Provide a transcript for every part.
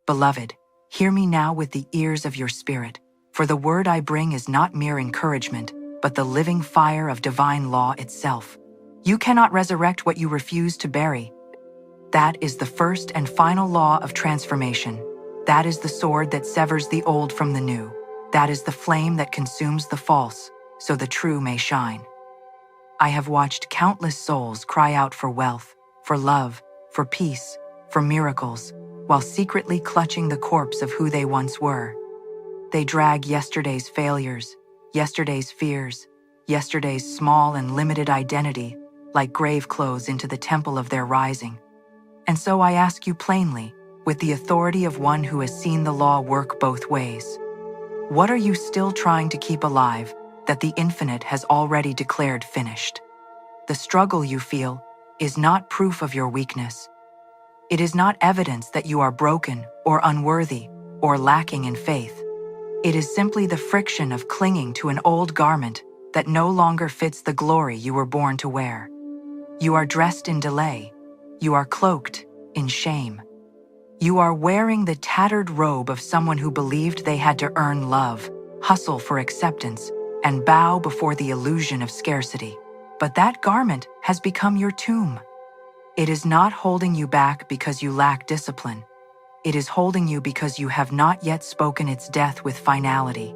Beloved, hear me now with the ears of your spirit, for the word I bring is not mere encouragement, but the living fire of divine law itself. You cannot resurrect what you refuse to bury. That is the first and final law of transformation. That is the sword that severs the old from the new. That is the flame that consumes the false, so the true may shine. I have watched countless souls cry out for wealth, for love, for peace, for miracles, while secretly clutching the corpse of who they once were. They drag yesterday's failures, yesterday's fears, yesterday's small and limited identity like grave clothes into the temple of their rising. And so I ask you plainly, with the authority of one who has seen the law work both ways, what are you still trying to keep alive that the infinite has already declared finished? The struggle you feel is not proof of your weakness. It is not evidence that you are broken or unworthy or lacking in faith. It is simply the friction of clinging to an old garment that no longer fits the glory you were born to wear. You are dressed in delay. You are cloaked in shame. You are wearing the tattered robe of someone who believed they had to earn love, hustle for acceptance, and bow before the illusion of scarcity. But that garment has become your tomb. It is not holding you back because you lack discipline. It is holding you because you have not yet spoken its death with finality.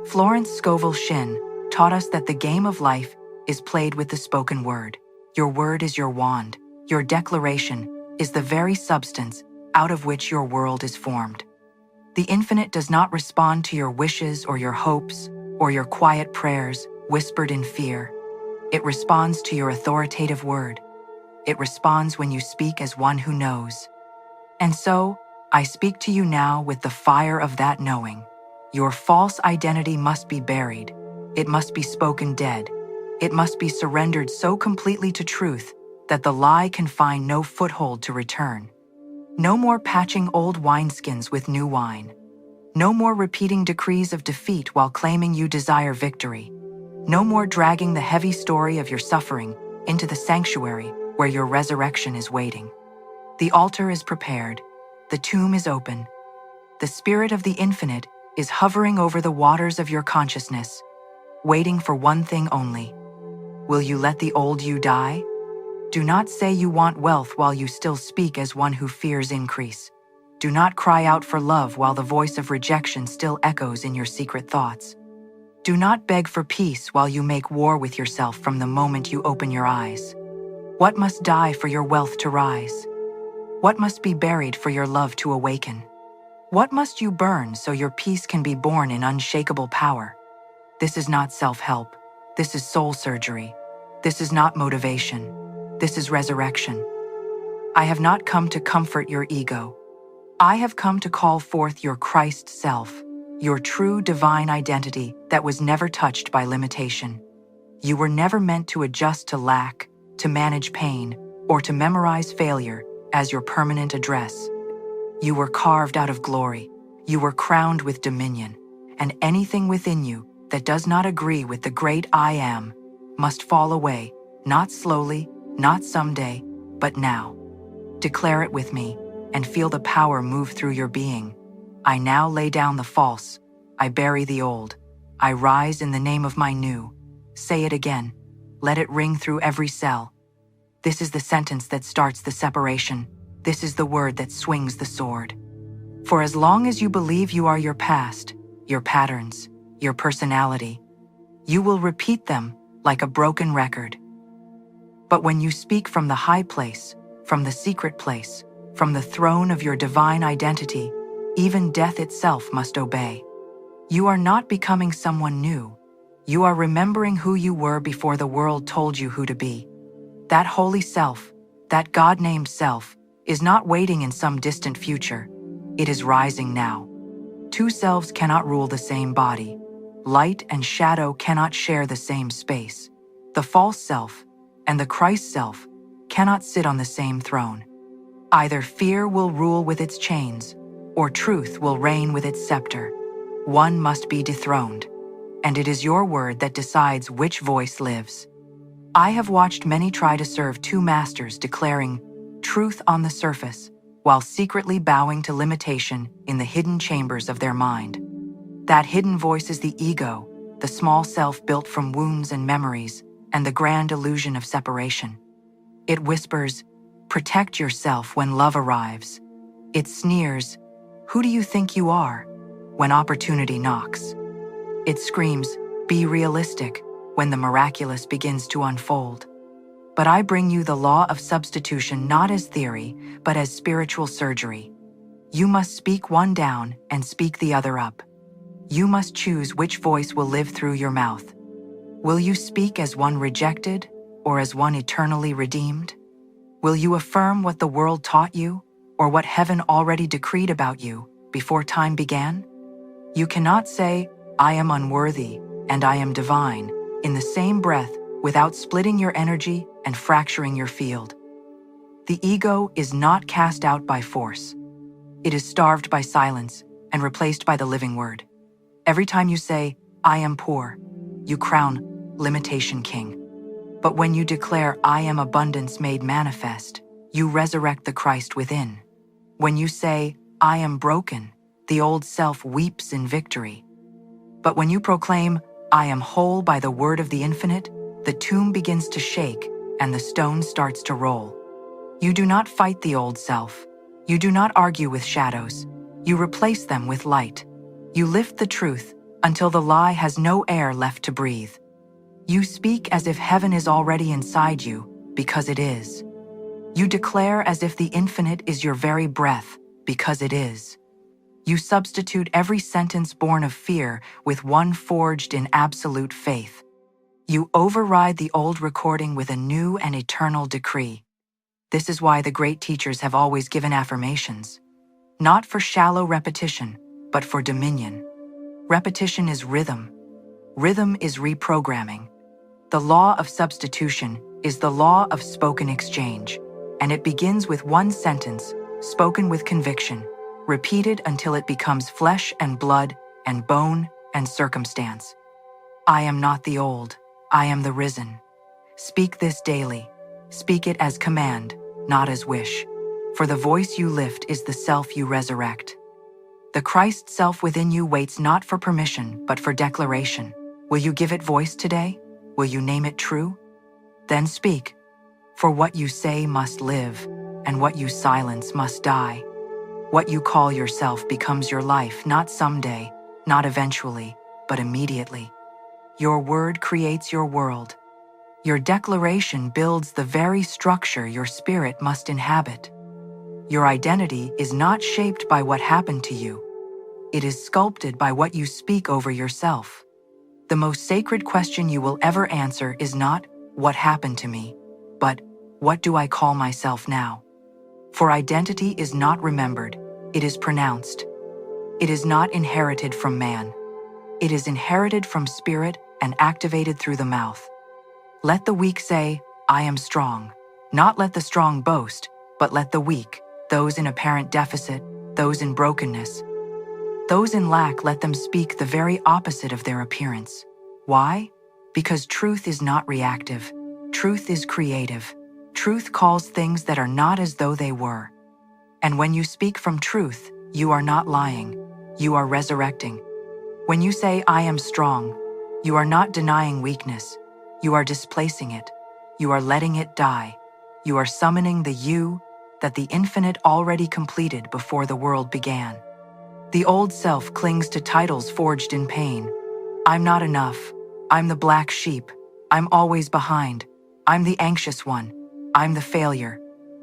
Florence Scovel Shinn taught us that the game of life is played with the spoken word. Your word is your wand. Your declaration is the very substance out of which your world is formed. The infinite does not respond to your wishes or your hopes or your quiet prayers whispered in fear. It responds to your authoritative word. It responds when you speak as one who knows. And so, I speak to you now with the fire of that knowing. Your false identity must be buried. It must be spoken dead. It must be surrendered so completely to truth that the lie can find no foothold to return. No more patching old wineskins with new wine. No more repeating decrees of defeat while claiming you desire victory. No more dragging the heavy story of your suffering into the sanctuary where your resurrection is waiting. The altar is prepared. The tomb is open. The Spirit of the Infinite is hovering over the waters of your consciousness, waiting for one thing only. Will you let the old you die? Do not say you want wealth while you still speak as one who fears increase. Do not cry out for love while the voice of rejection still echoes in your secret thoughts. Do not beg for peace while you make war with yourself from the moment you open your eyes. What must die for your wealth to rise? What must be buried for your love to awaken? What must you burn so your peace can be born in unshakable power? This is not self-help. This is soul surgery. This is not motivation. This is resurrection. I have not come to comfort your ego. I have come to call forth your Christ self, your true divine identity that was never touched by limitation. You were never meant to adjust to lack, to manage pain, or to memorize failure as your permanent address. You were carved out of glory. You were crowned with dominion, and anything within you that does not agree with the great I Am must fall away, not slowly, not someday, but now. Declare it with me and feel the power move through your being. I now lay down the false. I bury the old. I rise in the name of my new. Say it again. Let it ring through every cell. This is the sentence that starts the separation. This is the word that swings the sword. For as long as you believe you are your past, your patterns, your personality, you will repeat them like a broken record. But when you speak from the high place, from the secret place, from the throne of your divine identity, even death itself must obey. You are not becoming someone new. You are remembering who you were before the world told you who to be. That holy self, that God-named self, is not waiting in some distant future. It is rising now. Two selves cannot rule the same body. Light and shadow cannot share the same space. The false self and the Christ self cannot sit on the same throne. Either fear will rule with its chains, or truth will reign with its scepter. One must be dethroned, and it is your word that decides which voice lives. I have watched many try to serve two masters, declaring truth on the surface while secretly bowing to limitation in the hidden chambers of their mind. That hidden voice is the ego, the small self built from wounds and memories, and the grand illusion of separation. It whispers, "Protect yourself when love arrives." It sneers, "Who do you think you are?" when opportunity knocks. It screams, "Be realistic," when the miraculous begins to unfold. But I bring you the law of substitution not as theory, but as spiritual surgery. You must speak one down and speak the other up. You must choose which voice will live through your mouth. Will you speak as one rejected or as one eternally redeemed? Will you affirm what the world taught you or what heaven already decreed about you before time began? You cannot say, "I am unworthy and I am divine," in the same breath without splitting your energy and fracturing your field. The ego is not cast out by force. It is starved by silence and replaced by the living word. Every time you say, "I am poor," you crown limitation king. But when you declare, "I am abundance made manifest," you resurrect the Christ within. When you say, "I am broken," the old self weeps in victory. But when you proclaim, "I am whole by the word of the infinite," the tomb begins to shake and the stone starts to roll. You do not fight the old self. You do not argue with shadows. You replace them with light. You lift the truth until the lie has no air left to breathe. You speak as if heaven is already inside you, because it is. You declare as if the infinite is your very breath, because it is. You substitute every sentence born of fear with one forged in absolute faith. You override the old recording with a new and eternal decree. This is why the great teachers have always given affirmations. Not for shallow repetition, but for dominion. Repetition is rhythm. Rhythm is reprogramming. The law of substitution is the law of spoken exchange, and it begins with one sentence, spoken with conviction, repeated until it becomes flesh and blood and bone and circumstance. I am not the old, I am the risen. Speak this daily. Speak it as command, not as wish. For the voice you lift is the self you resurrect. The Christ self within you waits not for permission, but for declaration. Will you give it voice today? Will you name it true? Then speak. For what you say must live, and what you silence must die. What you call yourself becomes your life, not someday, not eventually, but immediately. Your word creates your world. Your declaration builds the very structure your spirit must inhabit. Your identity is not shaped by what happened to you. It is sculpted by what you speak over yourself. The most sacred question you will ever answer is not, "What happened to me?" but, "What do I call myself now?" For identity is not remembered, it is pronounced. It is not inherited from man. It is inherited from spirit and activated through the mouth. Let the weak say, "I am strong." Not let the strong boast, but let the weak, those in apparent deficit, those in brokenness, those in lack, let them speak the very opposite of their appearance. Why? Because truth is not reactive. Truth is creative. Truth calls things that are not as though they were. And when you speak from truth, you are not lying. You are resurrecting. When you say, "I am strong," you are not denying weakness. You are displacing it. You are letting it die. You are summoning the you that the infinite already completed before the world began. The old self clings to titles forged in pain. I'm not enough. I'm the black sheep. I'm always behind. I'm the anxious one. I'm the failure.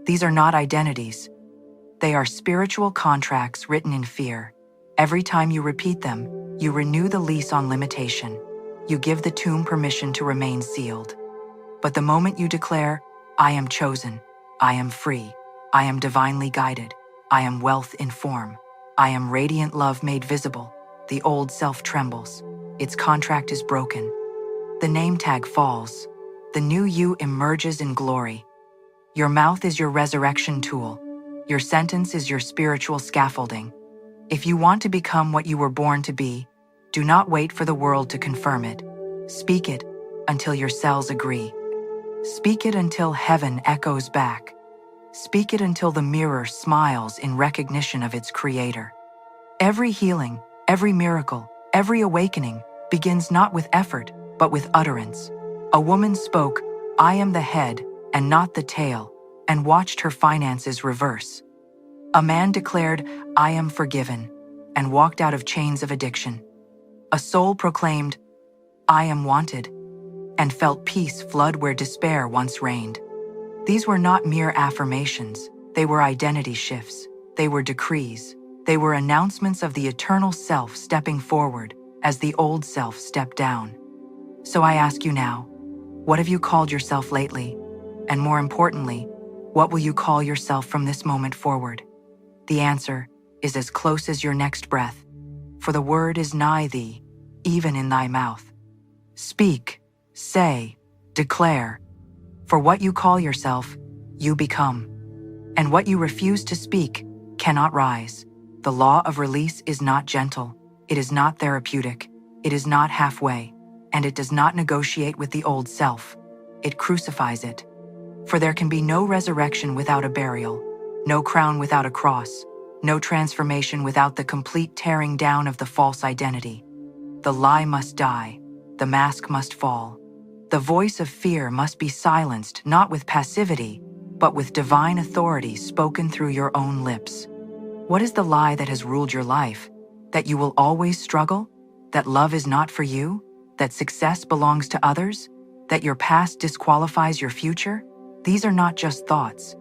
These are not identities. They are spiritual contracts written in fear. Every time you repeat them, you renew the lease on limitation. You give the tomb permission to remain sealed. But the moment you declare, "I am chosen, I am free, I am divinely guided, I am wealth in form, I am radiant love made visible," the old self trembles. Its contract is broken. The name tag falls. The new you emerges in glory. Your mouth is your resurrection tool. Your sentence is your spiritual scaffolding. If you want to become what you were born to be, do not wait for the world to confirm it. Speak it until your cells agree. Speak it until heaven echoes back. Speak it until the mirror smiles in recognition of its creator. Every healing, every miracle, every awakening begins not with effort, but with utterance. A woman spoke, "I am the head and not the tail," and watched her finances reverse. A man declared, "I am forgiven," and walked out of chains of addiction. A soul proclaimed, "I am wanted," and felt peace flood where despair once reigned. These were not mere affirmations, they were identity shifts, they were decrees, they were announcements of the eternal self stepping forward as the old self stepped down. So I ask you now, what have you called yourself lately? And more importantly, what will you call yourself from this moment forward? The answer is as close as your next breath, for the word is nigh thee, even in thy mouth. Speak, say, declare, for what you call yourself, you become. And what you refuse to speak cannot rise. The law of release is not gentle, it is not therapeutic, it is not halfway, and it does not negotiate with the old self. It crucifies it. For there can be no resurrection without a burial, no crown without a cross, no transformation without the complete tearing down of the false identity. The lie must die, the mask must fall. The voice of fear must be silenced not with passivity, but with divine authority spoken through your own lips. What is the lie that has ruled your life? That you will always struggle? That love is not for you? That success belongs to others? That your past disqualifies your future? These are not just thoughts.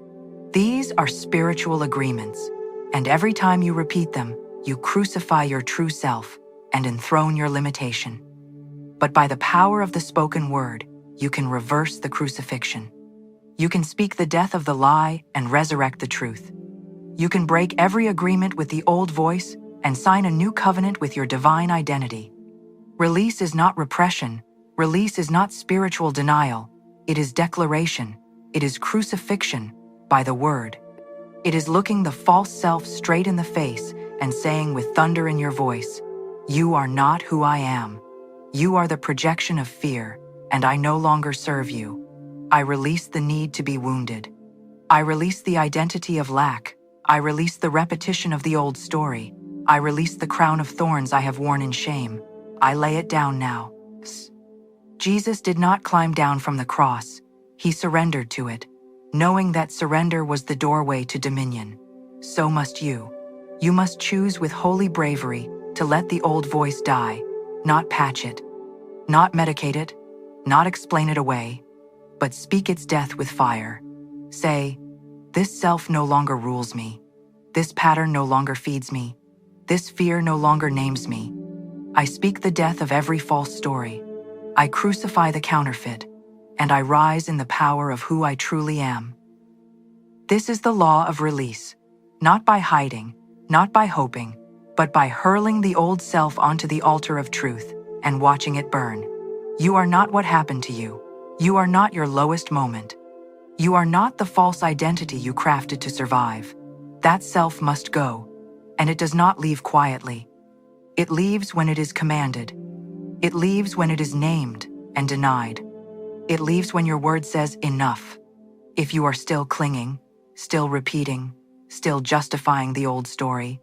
These are spiritual agreements, and every time you repeat them, you crucify your true self and enthrone your limitation. But by the power of the spoken word, you can reverse the crucifixion. You can speak the death of the lie and resurrect the truth. You can break every agreement with the old voice and sign a new covenant with your divine identity. Release is not repression. Release is not spiritual denial. It is declaration. It is crucifixion by the word. It is looking the false self straight in the face and saying with thunder in your voice, "You are not who I am. You are the projection of fear, and I no longer serve you. I release the need to be wounded. I release the identity of lack. I release the repetition of the old story. I release the crown of thorns I have worn in shame. I lay it down now." Jesus did not climb down from the cross. He surrendered to it, knowing that surrender was the doorway to dominion. So must you. You must choose with holy bravery to let the old voice die, not patch it, not medicate it, not explain it away, but speak its death with fire. Say, "This self no longer rules me. This pattern no longer feeds me. This fear no longer names me. I speak the death of every false story. I crucify the counterfeit, and I rise in the power of who I truly am." This is the law of release, not by hiding, not by hoping, but by hurling the old self onto the altar of truth and watching it burn. You are not what happened to you. You are not your lowest moment. You are not the false identity you crafted to survive. That self must go, and it does not leave quietly. It leaves when it is commanded. It leaves when it is named and denied. It leaves when your word says enough. If you are still clinging, still repeating, still justifying the old story,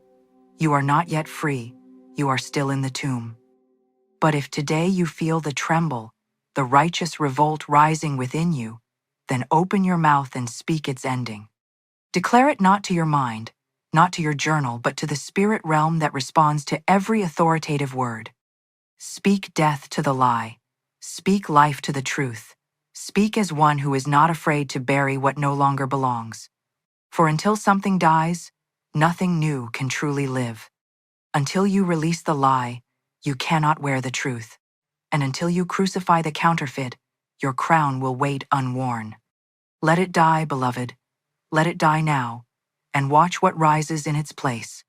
you are not yet free. You are still in the tomb. But if today you feel the tremble, the righteous revolt rising within you, then open your mouth and speak its ending. Declare it not to your mind, not to your journal, but to the spirit realm that responds to every authoritative word. Speak death to the lie. Speak life to the truth. Speak as one who is not afraid to bury what no longer belongs. For until something dies, nothing new can truly live. Until you release the lie, you cannot wear the truth. And until you crucify the counterfeit, your crown will wait unworn. Let it die, beloved. Let it die now, and watch what rises in its place.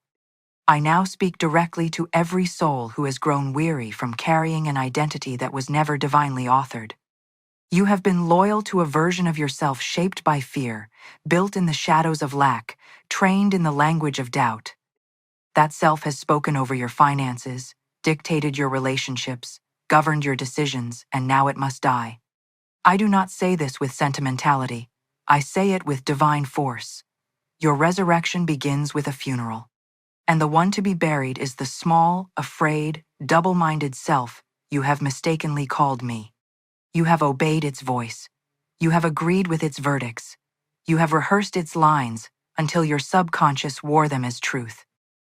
I now speak directly to every soul who has grown weary from carrying an identity that was never divinely authored. You have been loyal to a version of yourself shaped by fear, built in the shadows of lack, trained in the language of doubt. That self has spoken over your finances, dictated your relationships, governed your decisions, and now it must die. I do not say this with sentimentality. I say it with divine force. Your resurrection begins with a funeral. And the one to be buried is the small, afraid, double-minded self you have mistakenly called me. You have obeyed its voice. You have agreed with its verdicts. You have rehearsed its lines until your subconscious wore them as truth.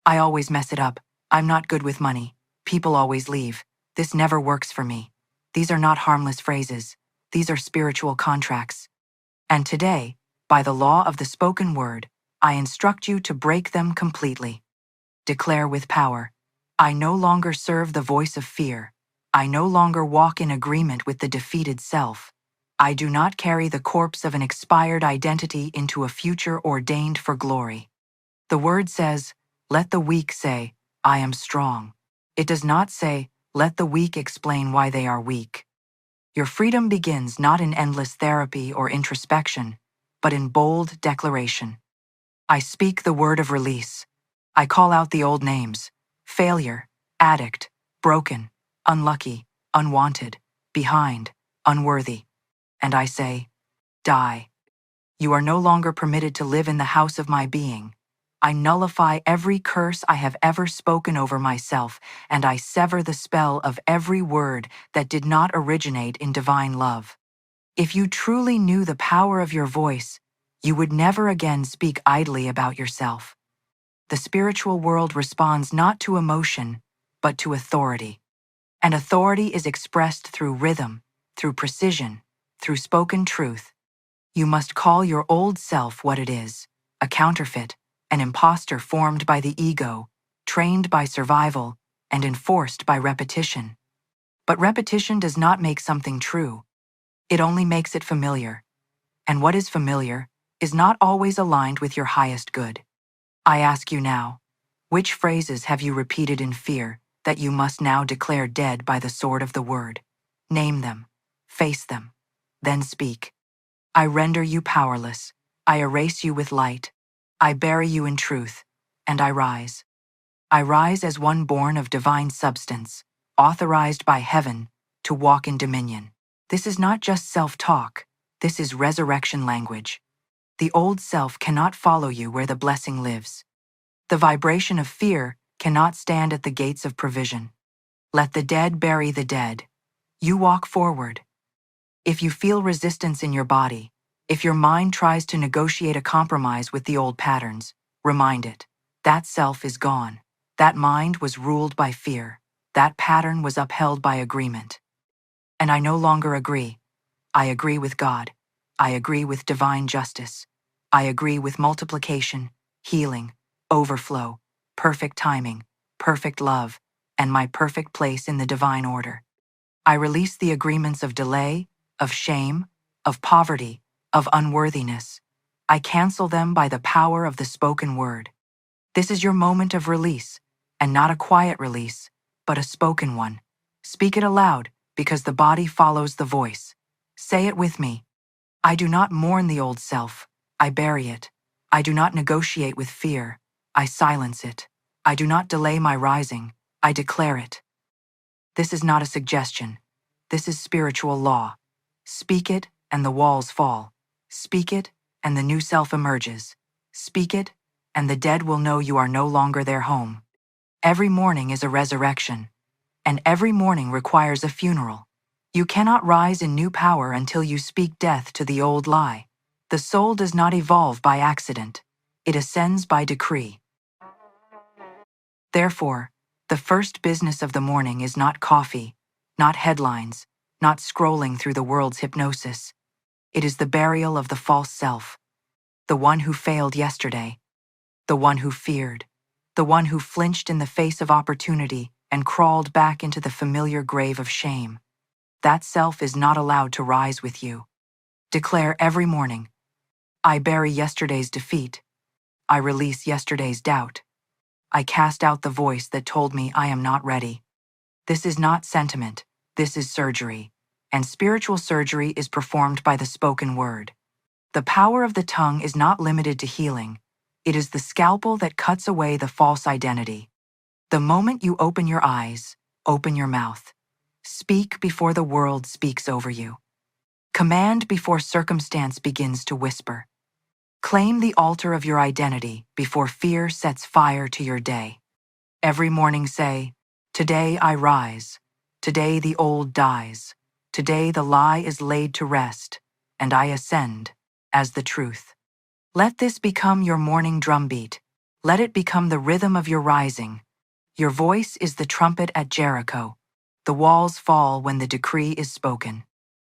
I always mess it up. I'm not good with money. People always leave. This never works for me. These are not harmless phrases. These are spiritual contracts. And today, by the law of the spoken word, I instruct you to break them completely. Declare with power, I no longer serve the voice of fear. I no longer walk in agreement with the defeated self. I do not carry the corpse of an expired identity into a future ordained for glory. The word says, let the weak say, I am strong. It does not say, let the weak explain why they are weak. Your freedom begins not in endless therapy or introspection, but in bold declaration. I speak the word of release. I call out the old names: failure, addict, broken, unlucky, unwanted, behind, unworthy. And I say, die. You are no longer permitted to live in the house of my being. I nullify every curse I have ever spoken over myself, and I sever the spell of every word that did not originate in divine love. If you truly knew the power of your voice, you would never again speak idly about yourself. The spiritual world responds not to emotion, but to authority. And authority is expressed through rhythm, through precision, through spoken truth. You must call your old self what it is: a counterfeit, an imposter formed by the ego, trained by survival, and enforced by repetition. But repetition does not make something true. It only makes it familiar. And what is familiar is not always aligned with your highest good. I ask you now, which phrases have you repeated in fear that you must now declare dead by the sword of the word? Name them, face them, then speak. I render you powerless. I erase you with light. I bury you in truth, and I rise. I rise as one born of divine substance, authorized by heaven to walk in dominion. This is not just self-talk. This is resurrection language. The old self cannot follow you where the blessing lives. The vibration of fear cannot stand at the gates of provision. Let the dead bury the dead. You walk forward. If you feel resistance in your body, if your mind tries to negotiate a compromise with the old patterns, remind it. That self is gone. That mind was ruled by fear. That pattern was upheld by agreement. And I no longer agree. I agree with God. I agree with divine justice. I agree with multiplication, healing, overflow, perfect timing, perfect love, and my perfect place in the divine order. I release the agreements of delay, of shame, of poverty, of unworthiness. I cancel them by the power of the spoken word. This is your moment of release, and not a quiet release, but a spoken one. Speak it aloud, because the body follows the voice. Say it with me. I do not mourn the old self. I bury it. I do not negotiate with fear. I silence it. I do not delay my rising. I declare it. This is not a suggestion. This is spiritual law. Speak it, and the walls fall. Speak it, and the new self emerges. Speak it, and the dead will know you are no longer their home. Every morning is a resurrection, and every morning requires a funeral. You cannot rise in new power until you speak death to the old lie. The soul does not evolve by accident. It ascends by decree. Therefore, the first business of the morning is not coffee, not headlines, not scrolling through the world's hypnosis. It is the burial of the false self, the one who failed yesterday, the one who feared, the one who flinched in the face of opportunity and crawled back into the familiar grave of shame. That self is not allowed to rise with you. Declare every morning, I bury yesterday's defeat. I release yesterday's doubt. I cast out the voice that told me I am not ready. This is not sentiment. This is surgery. And spiritual surgery is performed by the spoken word. The power of the tongue is not limited to healing. It is the scalpel that cuts away the false identity. The moment you open your eyes, open your mouth. Speak before the world speaks over you. Command before circumstance begins to whisper. Claim the altar of your identity before fear sets fire to your day. Every morning say, "Today I rise. Today the old dies. Today the lie is laid to rest, and I ascend as the truth." Let this become your morning drumbeat. Let it become the rhythm of your rising. Your voice is the trumpet at Jericho. The walls fall when the decree is spoken.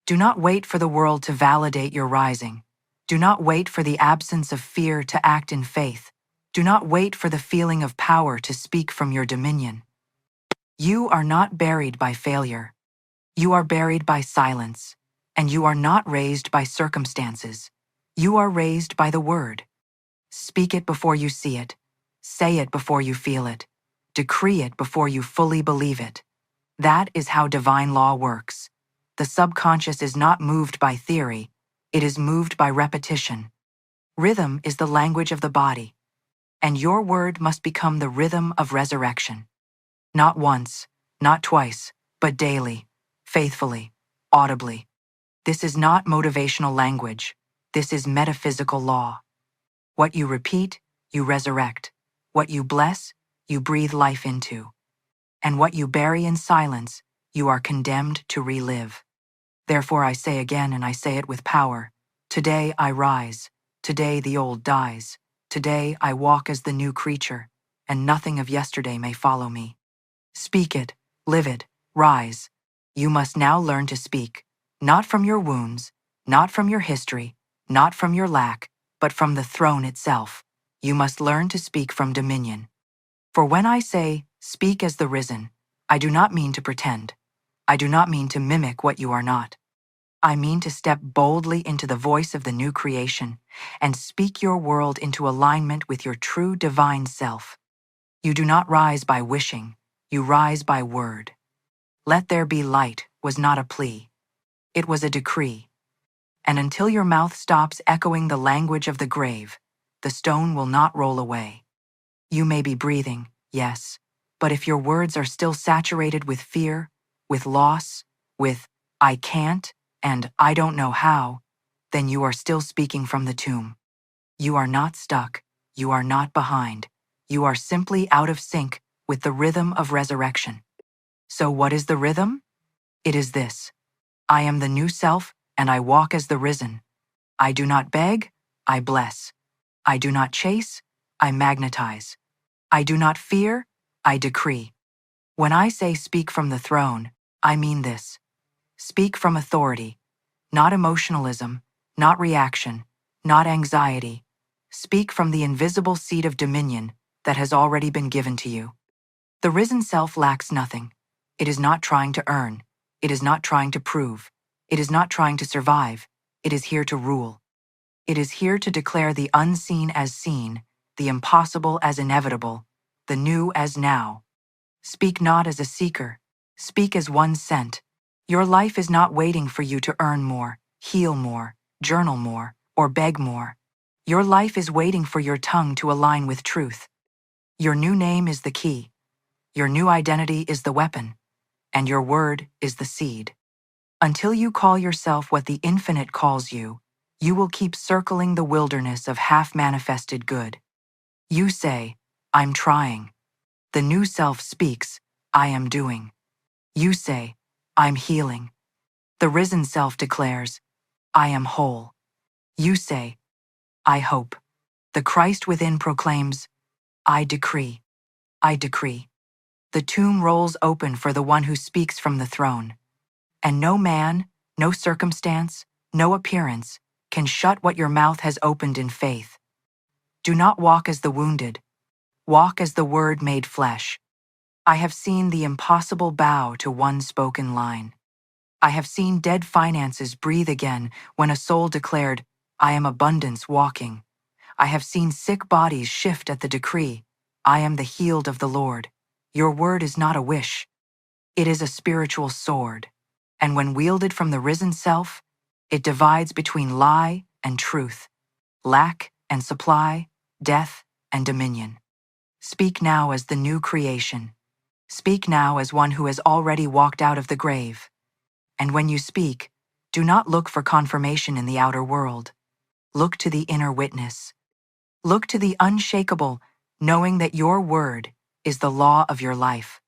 Do not wait for the world to validate your rising. Do not wait for the absence of fear to act in faith. Do not wait for the feeling of power to speak from your dominion. You are not buried by failure. You are buried by silence, and you are not raised by circumstances. You are raised by the word. Speak it before you see it. Say it before you feel it. Decree it before you fully believe it. That is how divine law works. The subconscious is not moved by theory. It is moved by repetition. Rhythm is the language of the body, and your word must become the rhythm of resurrection. Not once, not twice, but daily, faithfully, audibly. This is not motivational language. This is metaphysical law. What you repeat, you resurrect. What you bless, you breathe life into. And what you bury in silence, you are condemned to relive. Therefore I say again, and I say it with power, today I rise. Today the old dies. Today I walk as the new creature, and nothing of yesterday may follow me. Speak it, live it, rise. You must now learn to speak, not from your wounds, not from your history, not from your lack, but from the throne itself. You must learn to speak from dominion. For when I say, speak as the risen, I do not mean to pretend. I do not mean to mimic what you are not. I mean to step boldly into the voice of the new creation and speak your world into alignment with your true divine self. You do not rise by wishing, you rise by word. Let there be light was not a plea. It was a decree. And until your mouth stops echoing the language of the grave, the stone will not roll away. You may be breathing, yes, but if your words are still saturated with fear, with loss, with "I can't" and "I don't know how," then you are still speaking from the tomb. You are not stuck, you are not behind, you are simply out of sync with the rhythm of resurrection. So what is the rhythm? It is this: I am the new self, and I walk as the risen. I do not beg, I bless. I do not chase, I magnetize. I do not fear, I decree. When I say speak from the throne, I mean this. Speak from authority, not emotionalism, not reaction, not anxiety. Speak from the invisible seat of dominion that has already been given to you. The risen self lacks nothing. It is not trying to earn. It is not trying to prove. It is not trying to survive. It is here to rule. It is here to declare the unseen as seen, the impossible as inevitable, the new as now. Speak not as a seeker. Speak as one sent. Your life is not waiting for you to earn more, heal more, journal more, or beg more. Your life is waiting for your tongue to align with truth. Your new name is the key. Your new identity is the weapon, and your word is the seed. Until you call yourself what the infinite calls you, you will keep circling the wilderness of half-manifested good. You say, I'm trying. The new self speaks, I am doing. You say, I'm healing. The risen self declares, I am whole. You say, I hope. The Christ within proclaims, I decree. I decree. The tomb rolls open for the one who speaks from the throne. And no man, no circumstance, no appearance can shut what your mouth has opened in faith. Do not walk as the wounded. Walk as the word made flesh. I have seen the impossible bow to one spoken line. I have seen dead finances breathe again when a soul declared, I am abundance walking. I have seen sick bodies shift at the decree, I am the healed of the Lord. Your word is not a wish. It is a spiritual sword. And when wielded from the risen self, it divides between lie and truth, lack and supply, death and dominion. Speak now as the new creation. Speak now as one who has already walked out of the grave. And when you speak, Do not look for confirmation in the outer world. Look to the inner witness. Look to the unshakable, knowing that your word is the law of your life.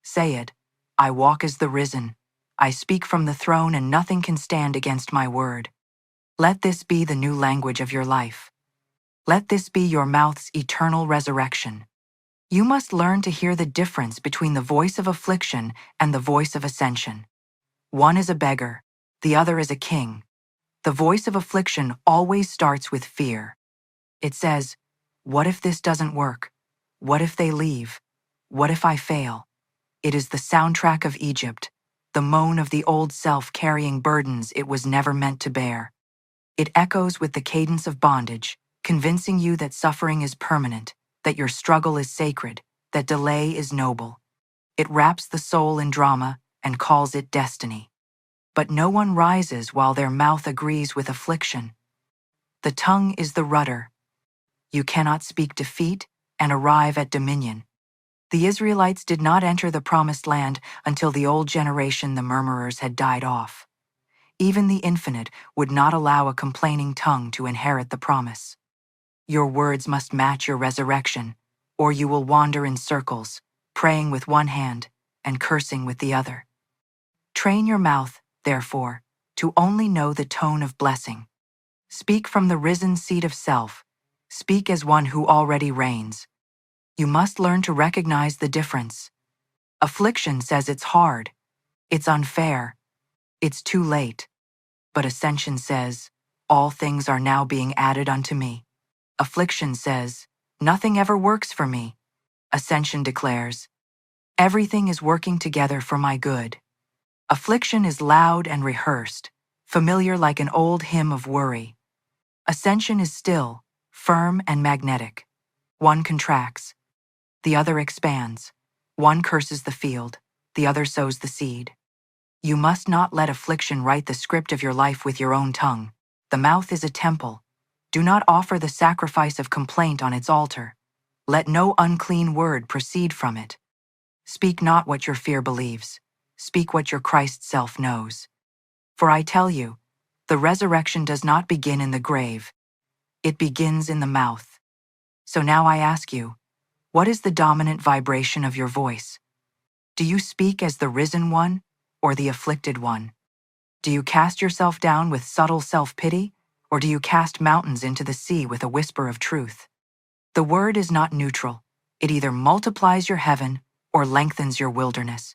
Say it, I walk as the risen. I speak from the throne and nothing can stand against my word. Let this be the new language of your life. Let this be your mouth's eternal resurrection. You must learn to hear the difference between the voice of affliction and the voice of ascension. One is a beggar, the other is a king. The voice of affliction always starts with fear. It says, what if this doesn't work? What if they leave? What if I fail? It is the soundtrack of Egypt, the moan of the old self carrying burdens it was never meant to bear. It echoes with the cadence of bondage, convincing you that suffering is permanent, that your struggle is sacred, that delay is noble. It wraps the soul in drama and calls it destiny. But no one rises while their mouth agrees with affliction. The tongue is the rudder. You cannot speak defeat and arrive at dominion. The Israelites did not enter the promised land until the old generation, the murmurers, had died off. Even the infinite would not allow a complaining tongue to inherit the promise. Your words must match your resurrection, or you will wander in circles, praying with one hand and cursing with the other. Train your mouth, therefore, to only know the tone of blessing. Speak from the risen seat of self. Speak as one who already reigns. You must learn to recognize the difference. Affliction says it's hard, it's unfair, it's too late. But ascension says, all things are now being added unto me. Affliction says, nothing ever works for me. Ascension declares, everything is working together for my good. Affliction is loud and rehearsed, familiar like an old hymn of worry. Ascension is still, firm and magnetic. One contracts, the other expands. One curses the field, the other sows the seed. You must not let affliction write the script of your life with your own tongue. The mouth is a temple. Do not offer the sacrifice of complaint on its altar. Let no unclean word proceed from it. Speak not what your fear believes. Speak what your Christ self knows. For I tell you, the resurrection does not begin in the grave. It begins in the mouth. So now I ask you, what is the dominant vibration of your voice? Do you speak as the risen one or the afflicted one? Do you cast yourself down with subtle self-pity, or do you cast mountains into the sea with a whisper of truth? The word is not neutral. It either multiplies your heaven or lengthens your wilderness.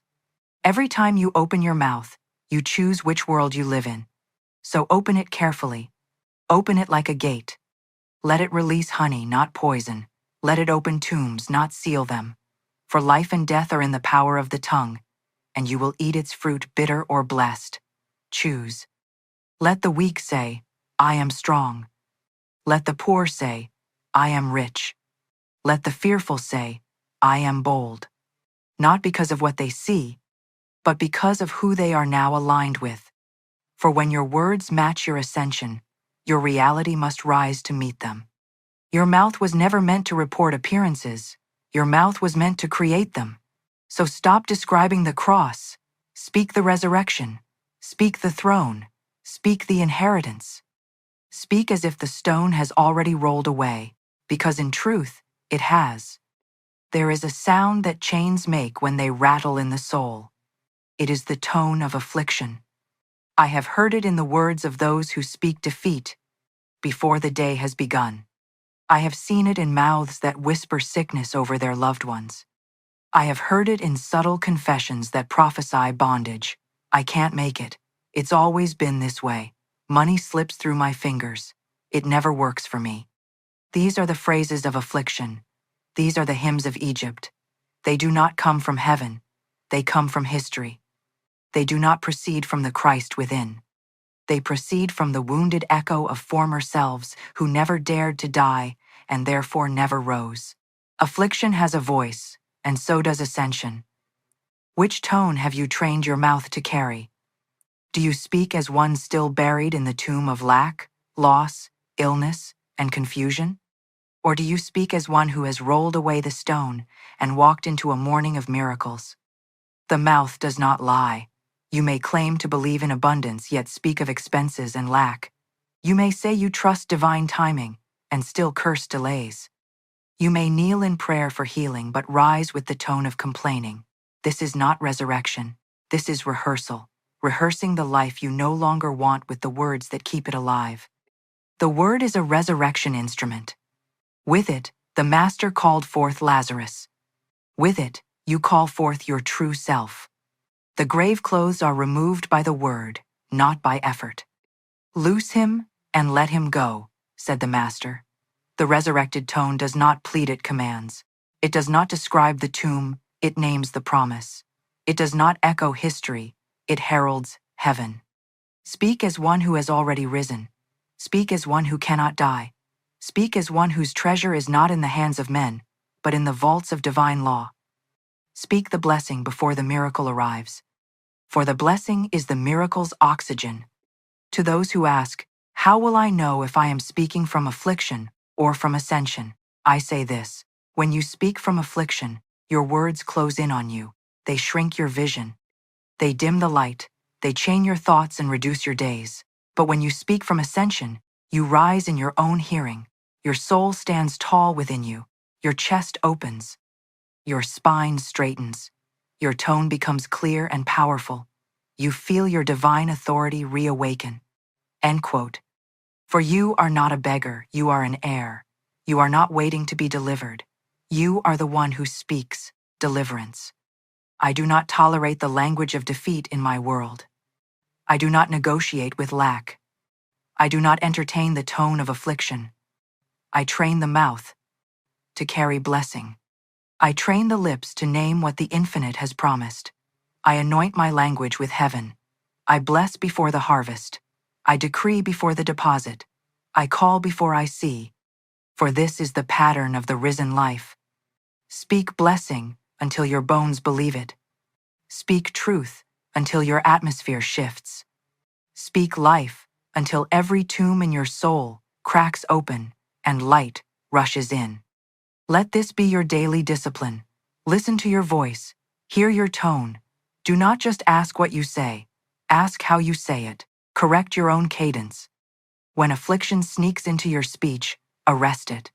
Every time you open your mouth, you choose which world you live in. So open it carefully. Open it like a gate. Let it release honey, not poison. Let it open tombs, not seal them. For life and death are in the power of the tongue, and you will eat its fruit, bitter or blessed. Choose. Let the weak say, I am strong. Let the poor say, I am rich. Let the fearful say, I am bold. Not because of what they see, but because of who they are now aligned with. For when your words match your ascension, your reality must rise to meet them. Your mouth was never meant to report appearances. Your mouth was meant to create them. So stop describing the cross. Speak the resurrection. Speak the throne. Speak the inheritance. Speak as if the stone has already rolled away, because in truth, it has. There is a sound that chains make when they rattle in the soul. It is the tone of affliction. I have heard it in the words of those who speak defeat before the day has begun. I have seen it in mouths that whisper sickness over their loved ones. I have heard it in subtle confessions that prophesy bondage. I can't make it. It's always been this way. Money slips through my fingers. It never works for me. These are the phrases of affliction. These are the hymns of Egypt. They do not come from heaven. They come from history. They do not proceed from the Christ within. They proceed from the wounded echo of former selves who never dared to die and therefore never rose. Affliction has a voice, and so does ascension. Which tone have you trained your mouth to carry? Do you speak as one still buried in the tomb of lack, loss, illness, and confusion? Or do you speak as one who has rolled away the stone and walked into a morning of miracles? The mouth does not lie. You may claim to believe in abundance yet speak of expenses and lack. You may say you trust divine timing and still curse delays. You may kneel in prayer for healing but rise with the tone of complaining. This is not resurrection. This is rehearsal, rehearsing the life you no longer want with the words that keep it alive. The word is a resurrection instrument. With it, the Master called forth Lazarus. With it, you call forth your true self. The grave clothes are removed by the word, not by effort. Loose him and let him go, said the Master. The resurrected tone does not plead, it commands. It does not describe the tomb, it names the promise. It does not echo history, it heralds heaven. Speak as one who has already risen. Speak as one who cannot die. Speak as one whose treasure is not in the hands of men, but in the vaults of divine law. Speak the blessing before the miracle arrives. For the blessing is the miracle's oxygen. To those who ask, how will I know if I am speaking from affliction or from ascension? I say this: when you speak from affliction, your words close in on you, they shrink your vision, they dim the light, they chain your thoughts and reduce your days. But when you speak from ascension, you rise in your own hearing, your soul stands tall within you, your chest opens, your spine straightens, your tone becomes clear and powerful. You feel your divine authority reawaken. End quote. For you are not a beggar, you are an heir. You are not waiting to be delivered. You are the one who speaks deliverance. I do not tolerate the language of defeat in my world. I do not negotiate with lack. I do not entertain the tone of affliction. I train the mouth to carry blessing. I train the lips to name what the infinite has promised. I anoint my language with heaven. I bless before the harvest. I decree before the deposit. I call before I see. For this is the pattern of the risen life. Speak blessing until your bones believe it. Speak truth until your atmosphere shifts. Speak life until every tomb in your soul cracks open and light rushes in. Let this be your daily discipline. Listen to your voice. Hear your tone. Do not just ask what you say. Ask how you say it. Correct your own cadence. When affliction sneaks into your speech, arrest it.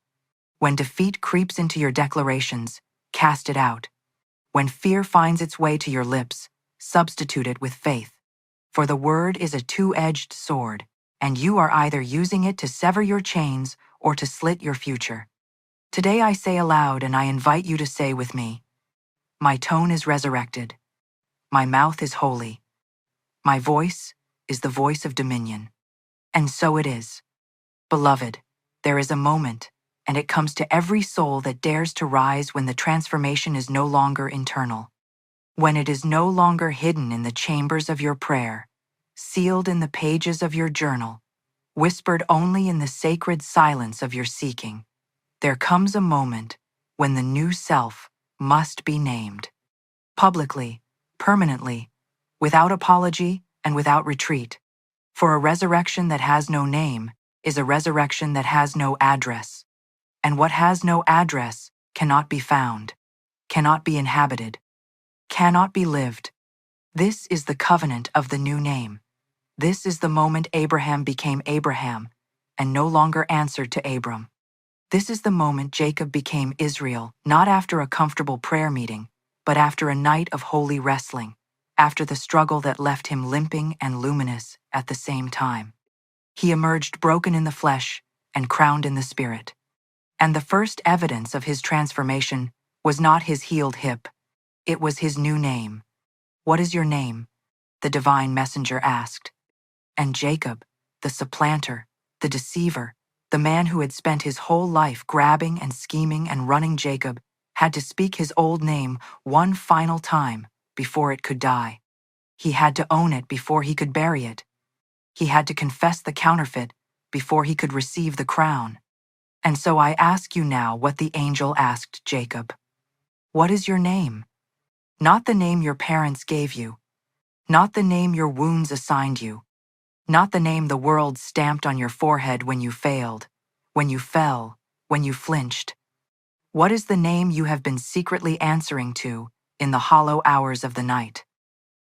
When defeat creeps into your declarations, cast it out. When fear finds its way to your lips, substitute it with faith. For the word is a two-edged sword, and you are either using it to sever your chains or to slit your future. Today I say aloud, and I invite you to say with me, my tone is resurrected. My mouth is holy. My voice is the voice of dominion. And so it is. Beloved, there is a moment, and it comes to every soul that dares to rise when the transformation is no longer internal, when it is no longer hidden in the chambers of your prayer, sealed in the pages of your journal, whispered only in the sacred silence of your seeking. There comes a moment when the new self must be named, publicly, permanently, without apology and without retreat. For a resurrection that has no name is a resurrection that has no address. And what has no address cannot be found, cannot be inhabited, cannot be lived. This is the covenant of the new name. This is the moment Abraham became Abraham and no longer answered to Abram. This is the moment Jacob became Israel, not after a comfortable prayer meeting, but after a night of holy wrestling, after the struggle that left him limping and luminous at the same time. He emerged broken in the flesh and crowned in the spirit. And the first evidence of his transformation was not his healed hip, it was his new name. What is your name? The divine messenger asked. And Jacob, the supplanter, the deceiver, the man who had spent his whole life grabbing and scheming and running Jacob, had to speak his old name one final time before it could die. He had to own it before he could bury it. He had to confess the counterfeit before he could receive the crown. And so I ask you now what the angel asked Jacob. What is your name? Not the name your parents gave you, not the name your wounds assigned you, not the name the world stamped on your forehead when you failed, when you fell, when you flinched. What is the name you have been secretly answering to in the hollow hours of the night?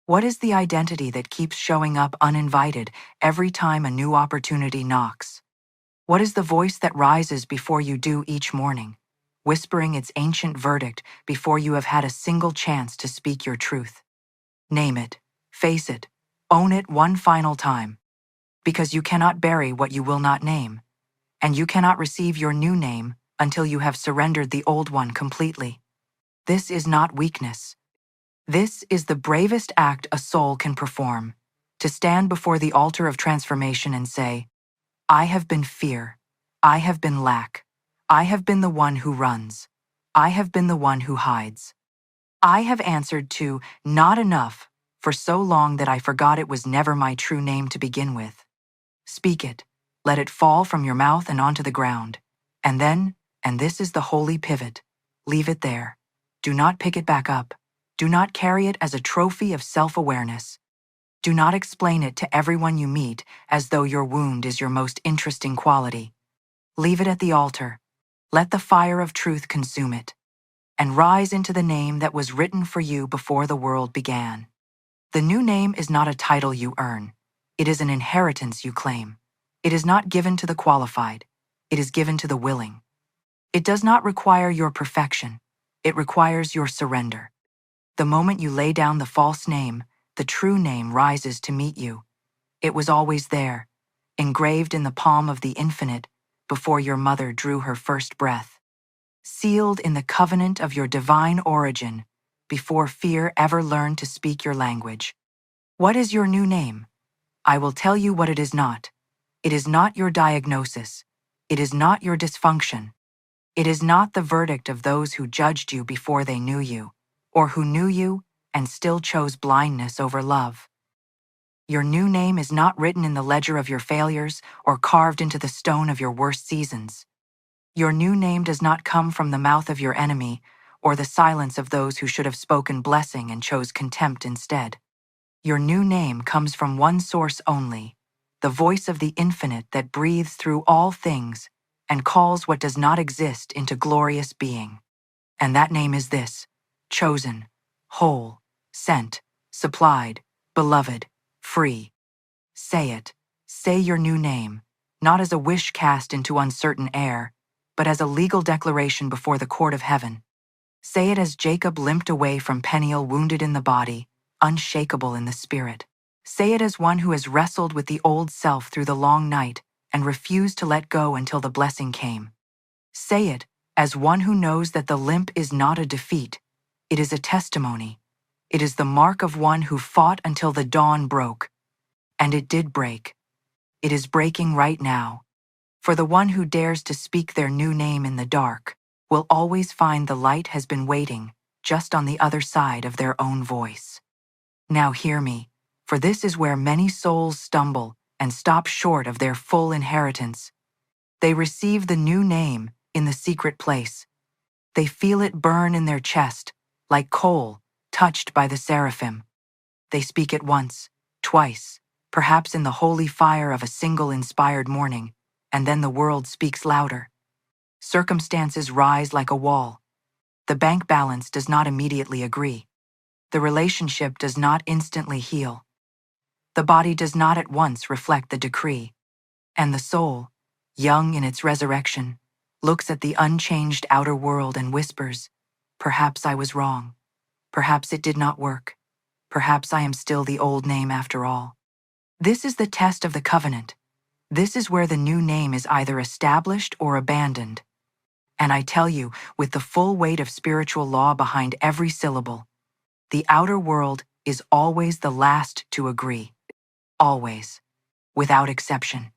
What is the identity that keeps showing up uninvited every time a new opportunity knocks? What is the voice that rises before you do each morning, whispering its ancient verdict before you have had a single chance to speak your truth? Name it, face it, own it one final time, because you cannot bury what you will not name, and you cannot receive your new name until you have surrendered the old one completely. This is not weakness. This is the bravest act a soul can perform, to stand before the altar of transformation and say, I have been fear. I have been lack. I have been the one who runs. I have been the one who hides. I have answered to not enough for so long that I forgot it was never my true name to begin with. Speak it. Let it fall from your mouth and onto the ground. And then, and this is the holy pivot, leave it there. Do not pick it back up. Do not carry it as a trophy of self-awareness. Do not explain it to everyone you meet as though your wound is your most interesting quality. Leave it at the altar. Let the fire of truth consume it, and rise into the name that was written for you before the world began. The new name is not a title you earn. It is an inheritance you claim. It is not given to the qualified. It is given to the willing. It does not require your perfection. It requires your surrender. The moment you lay down the false name, the true name rises to meet you. It was always there, engraved in the palm of the infinite before your mother drew her first breath, sealed in the covenant of your divine origin before fear ever learned to speak your language. What is your new name? I will tell you what it is not. It is not your diagnosis. It is not your dysfunction. It is not the verdict of those who judged you before they knew you, or who knew you and still chose blindness over love. Your new name is not written in the ledger of your failures or carved into the stone of your worst seasons. Your new name does not come from the mouth of your enemy or the silence of those who should have spoken blessing and chose contempt instead. Your new name comes from one source only, the voice of the infinite that breathes through all things and calls what does not exist into glorious being. And that name is this: chosen, whole, sent, supplied, beloved, free. Say it. Say your new name, not as a wish cast into uncertain air, but as a legal declaration before the court of heaven. Say it as Jacob limped away from Peniel, wounded in the body, unshakable in the spirit. Say it as one who has wrestled with the old self through the long night and refused to let go until the blessing came. Say it as one who knows that the limp is not a defeat. It is a testimony. It is the mark of one who fought until the dawn broke. And it did break. It is breaking right now. For the one who dares to speak their new name in the dark will always find the light has been waiting just on the other side of their own voice. Now hear me, for this is where many souls stumble and stop short of their full inheritance. They receive the new name in the secret place. They feel it burn in their chest, like coal touched by the seraphim. They speak it once, twice, perhaps in the holy fire of a single inspired morning, and then the world speaks louder. Circumstances rise like a wall. The bank balance does not immediately agree. The relationship does not instantly heal. The body does not at once reflect the decree. And the soul, young in its resurrection, looks at the unchanged outer world and whispers, perhaps I was wrong. Perhaps it did not work. Perhaps I am still the old name after all. This is the test of the covenant. This is where the new name is either established or abandoned. And I tell you, with the full weight of spiritual law behind every syllable, the outer world is always the last to agree. Always. Without exception.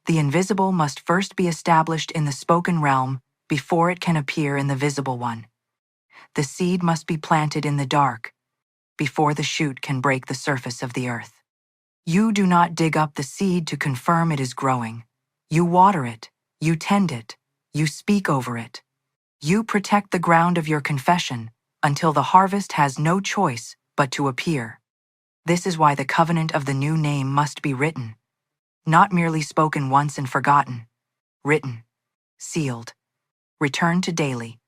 The invisible must first be established in the spoken realm before it can appear in the visible one. The seed must be planted in the dark before the shoot can break the surface of the earth. You do not dig up the seed to confirm it is growing. You water it, you tend it, you speak over it. You protect the ground of your confession until the harvest has no choice but to appear. This is why the covenant of the new name must be written. Not merely spoken once and forgotten. Written. Sealed. Returned to daily,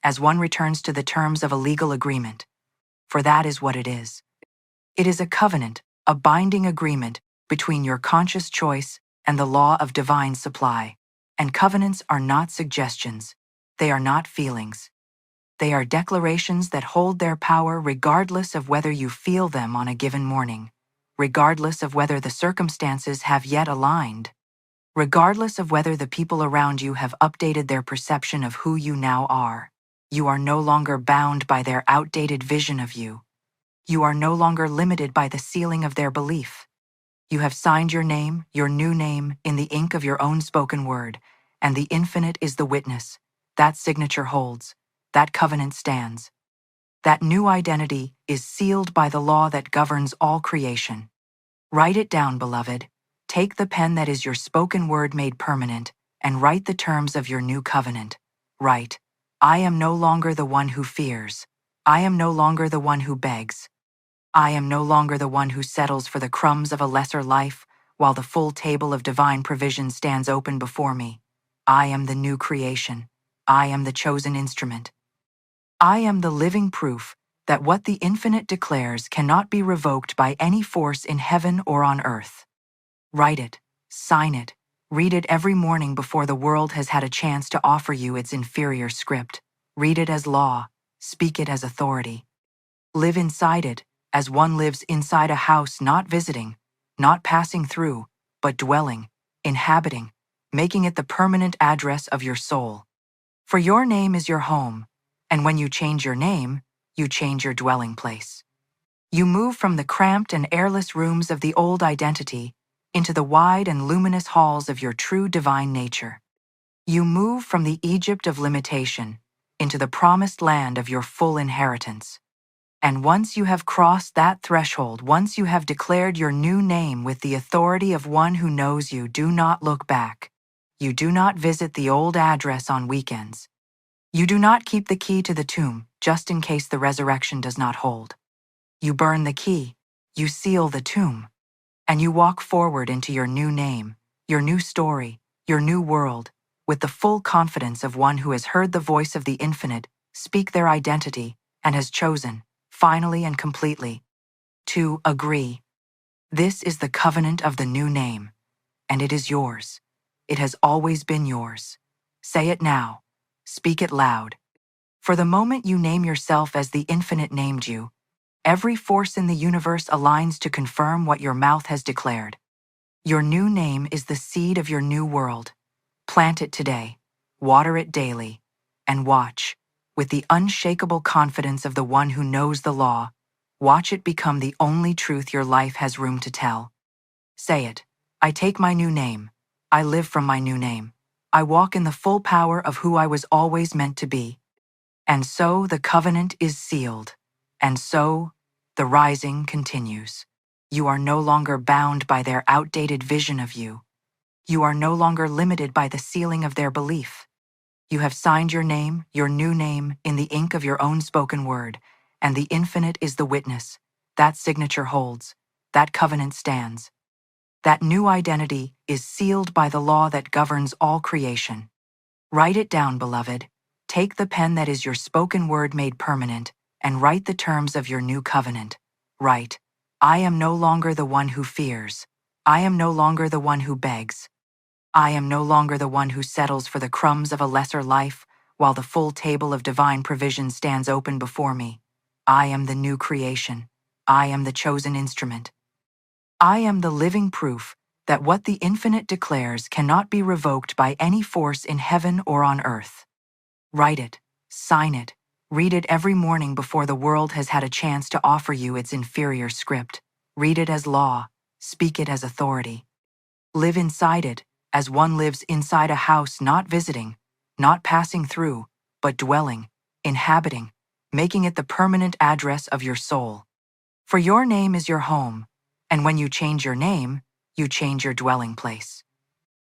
as one returns to the terms of a legal agreement. For that is what it is. It is a covenant, a binding agreement between your conscious choice and the law of divine supply. And covenants are not suggestions. They are not feelings. They are declarations that hold their power regardless of whether you feel them on a given morning, regardless of whether the circumstances have yet aligned, regardless of whether the people around you have updated their perception of who you now are. You are no longer bound by their outdated vision of you. You are no longer limited by the ceiling of their belief. You have signed your name, your new name, in the ink of your own spoken word, and the infinite is the witness. That signature holds. That covenant stands. That new identity is sealed by the law that governs all creation. Write it down, beloved. Take the pen that is your spoken word made permanent, and write the terms of your new covenant. Write, I am no longer the one who fears. I am no longer the one who begs. I am no longer the one who settles for the crumbs of a lesser life, while the full table of divine provision stands open before me. I am the new creation. I am the chosen instrument. I am the living proof that what the infinite declares cannot be revoked by any force in heaven or on earth. Write it, sign it, read it every morning before the world has had a chance to offer you its inferior script. Read it as law, speak it as authority. Live inside it, as one lives inside a house, not visiting, not passing through, but dwelling, inhabiting, making it the permanent address of your soul. For your name is your home, and when you change your name, you change your dwelling place. You move from the cramped and airless rooms of the old identity into the wide and luminous halls of your true divine nature. You move from the Egypt of limitation into the promised land of your full inheritance. And once you have crossed that threshold, once you have declared your new name with the authority of one who knows you, do not look back. You do not visit the old address on weekends. You do not keep the key to the tomb, just in case the resurrection does not hold. You burn the key, you seal the tomb, and you walk forward into your new name, your new story, your new world, with the full confidence of one who has heard the voice of the infinite speak their identity and has chosen, finally and completely, to agree. This is the covenant of the new name, and it is yours. It has always been yours. Say it now. Speak it loud. For the moment you name yourself as the infinite named you, every force in the universe aligns to confirm what your mouth has declared. Your new name is the seed of your new world. Plant it today, water it daily, and watch, with the unshakable confidence of the one who knows the law, watch it become the only truth your life has room to tell. Say it, I take my new name. I live from my new name. I walk in the full power of who I was always meant to be. And so the covenant is sealed. And so the rising continues. You are no longer bound by their outdated vision of you. You are no longer limited by the ceiling of their belief. You have signed your name, your new name, in the ink of your own spoken word, and the infinite is the witness. That signature holds. That covenant stands. That new identity is sealed by the law that governs all creation. Write it down, beloved. Take the pen that is your spoken word made permanent, and write the terms of your new covenant. Write, I am no longer the one who fears. I am no longer the one who begs. I am no longer the one who settles for the crumbs of a lesser life, while the full table of divine provision stands open before me. I am the new creation. I am the chosen instrument. I am the living proof that what the infinite declares cannot be revoked by any force in heaven or on earth. Write it, sign it, read it every morning before the world has had a chance to offer you its inferior script. Read it as law, speak it as authority. Live inside it, as one lives inside a house, not visiting, not passing through, but dwelling, inhabiting, making it the permanent address of your soul. For your name is your home, and when you change your name, you change your dwelling place.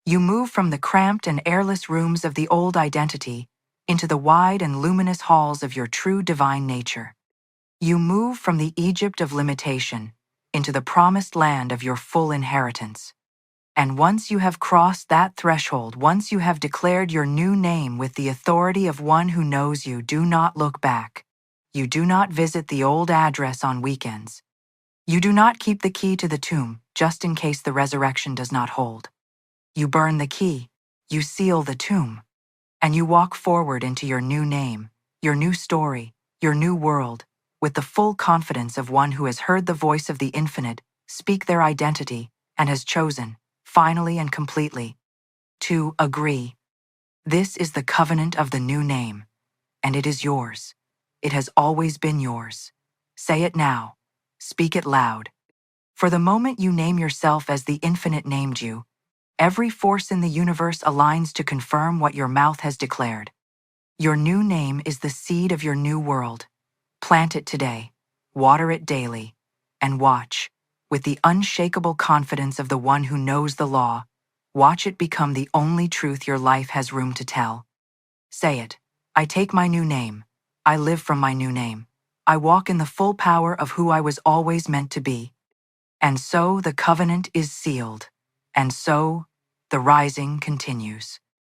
You move from the cramped and airless rooms of the old identity into the wide and luminous halls of your true divine nature. You move from the Egypt of limitation into the promised land of your full inheritance. And once you have crossed that threshold, once you have declared your new name with the authority of one who knows you, do not look back. You do not visit the old address on weekends. You do not keep the key to the tomb, just in case the resurrection does not hold. You burn the key, you seal the tomb, and you walk forward into your new name, your new story, your new world, with the full confidence of one who has heard the voice of the infinite speak their identity and has chosen, finally and completely, to agree. This is the covenant of the new name, and it is yours. It has always been yours. Say it now. Speak it loud. For the moment you name yourself as the infinite named you, every force in the universe aligns to confirm what your mouth has declared. Your new name is the seed of your new world. Plant it today, water it daily, and watch, with the unshakable confidence of the one who knows the law, watch it become the only truth your life has room to tell. Say it. I take my new name. I live from my new name. I walk in the full power of who I was always meant to be. And so the covenant is sealed. And so the rising continues.